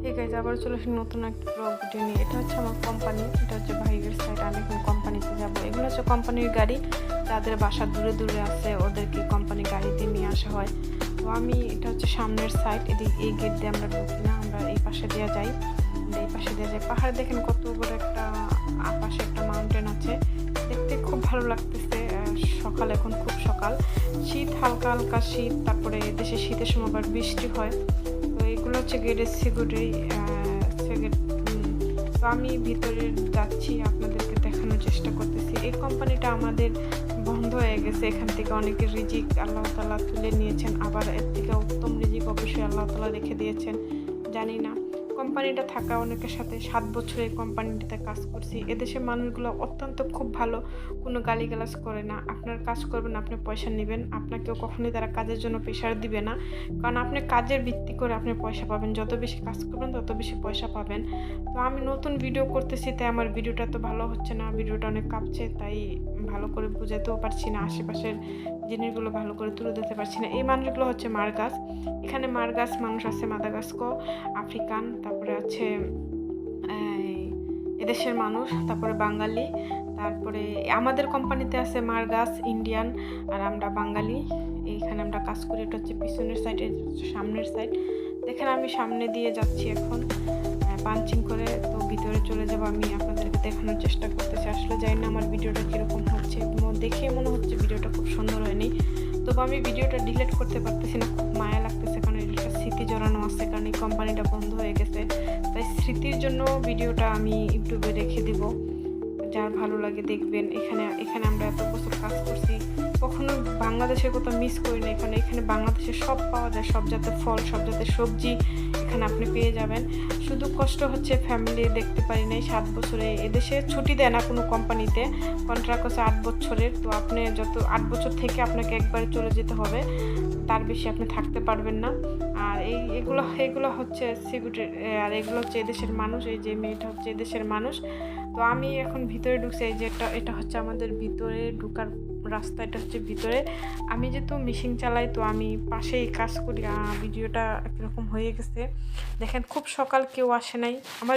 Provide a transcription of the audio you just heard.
এই গাইজ আবার চলে আসি নতুন একটা ব্লগ ভিডিও নিয়ে। এটা হচ্ছে আমার কোম্পানি, এটা হচ্ছে ভাইয়ের সাইড। আমি এখন কোম্পানিতে যাবো। এগুলো হচ্ছে কোম্পানির গাড়ি, যাদের বাসা দূরে দূরে আছে ওদেরকে কোম্পানি গাড়িতে নিয়ে আসা হয়। তো আমি এটা হচ্ছে সামনের সাইড, এদিকে এই গেট দিয়ে আমরা ঢুকি না, আমরা এই পাশে দিয়ে যাই। এই পাশে দিয়ে যাই। পাহাড় দেখেন কত বড় একটা, আপাশে একটা মাউন্টেন আছে, দেখতে খুব ভালো লাগতেছে। সকাল, এখন খুব সকাল, শীত, হালকা হালকা শীত। তারপরে দেশে শীতের সময় আবার বৃষ্টি হয়। তো এগুলো হচ্ছে গেটের সিকিউরিটি। তো আমি ভিতরে যাচ্ছি, আপনাদেরকে দেখানোর চেষ্টা করতেছি। এই কোম্পানিটা আমাদের বন্ধ হয়ে গেছে, এখান থেকে অনেকের রিজিক আল্লাহ তাআলা তুলে নিয়েছেন, আবার এর থেকে উত্তম রিজিক অবশ্যই আল্লাহ তাআলা রেখে দিয়েছেন, জানি না। কোম্পানিটা থাকা অনেকের সাথে 7 বছর এই কোম্পানিটিতে কাজ করছি। এদেশের মানুষগুলো অত্যন্ত খুব ভালো, কোনো গালিগালাজ করে না। আপনার কাজ করবেন, আপনি পয়সা নেবেন, আপনাকেও কখনোই তারা কাজের জন্য প্রেশার দিবে না, কারণ আপনি কাজের ভিত্তি করে আপনি পয়সা পাবেন। যত বেশি কাজ করবেন তত বেশি পয়সা পাবেন। তো আমি নতুন ভিডিও করতেছি, তাই আমার ভিডিওটা তো ভালো হচ্ছে না, ভিডিওটা অনেক কাঁপছে, তাই ভালো করে বুঝাতেও পারছি না, আশেপাশের জিনিসগুলো ভালো করে তুলে ধরতে পারছি না। এই মানুষগুলো হচ্ছে মারগাছ, এখানে মারগাছ মানুষ আছে, মাদাগাস্কো, আফ্রিকান, তারপরে আছে এদেশের মানুষ, তারপরে বাঙালি, তারপরে আমাদের কোম্পানিতে আছে মারগাছ, ইন্ডিয়ান, আর আমরা বাঙালি। এইখানে আমরা কাজ করি। এটা হচ্ছে পিছনের সাইড, সামনের সাইড দেখেন। আমি সামনে দিয়ে যাচ্ছি এখন পাঞ্চিং করে, তো ভিতরে চলে যাব। আমি আপনাদেরকে দেখানোর চেষ্টা করতেছি। আসলে জানি না আমার ভিডিওটা কীরকম হচ্ছে, দেখে মনে হচ্ছে ভিডিওটা খুব সুন্দর হয়নি, তবু আমি ভিডিওটা ডিলিট করতে পারতেছি না, খুব মায়া লাগতেছে, কারণ এটা স্মৃতি জড়ানো আছে, কারণ এই কোম্পানিটা বন্ধ হয়ে গেছে। তাই স্মৃতির জন্য ভিডিওটা আমি ইউটিউবে রেখে দিব, যার ভালো লাগে দেখবেন। এখানে আমরা এত বছর কাজ করছি, কখনো বাংলাদেশের কোথাও মিস করি না। এখানে বাংলাদেশে সব পাওয়া যায়, সব জাতের ফল, সব জাতের সবজি এখানে আপনি পেয়ে যাবেন। শুধু কষ্ট হচ্ছে ফ্যামিলি দেখতে পারি নাই 7 বছরে। এদেশে ছুটি দেয় না কোনো কোম্পানিতে, কন্ট্রাক্ট আছে 8 বছরের। তো আপনি যত 8 বছর থেকে আপনাকে একবারে চলে যেতে হবে, তার বেশি আপনি থাকতে পারবেন না। আর এগুলো হচ্ছে সিকিউরিটি, আর এগুলো হচ্ছে এদেশের মানুষ। এই যে মেয়েটা হচ্ছে এদেশের মানুষ। তো আমি এখন ভিতরে ঢুকছি, এই যে এটা হচ্ছে আমাদের ভিতরে ঢুকার রাস্তা, এটা হচ্ছে ভিতরে। আমি যেহেতু মেশিন চালাই, তো আমি পাশেই কাজ করি। ভিডিওটা একরকম হয়ে গেছে দেখেন, খুব সকাল, কেউ আসে নাই আমার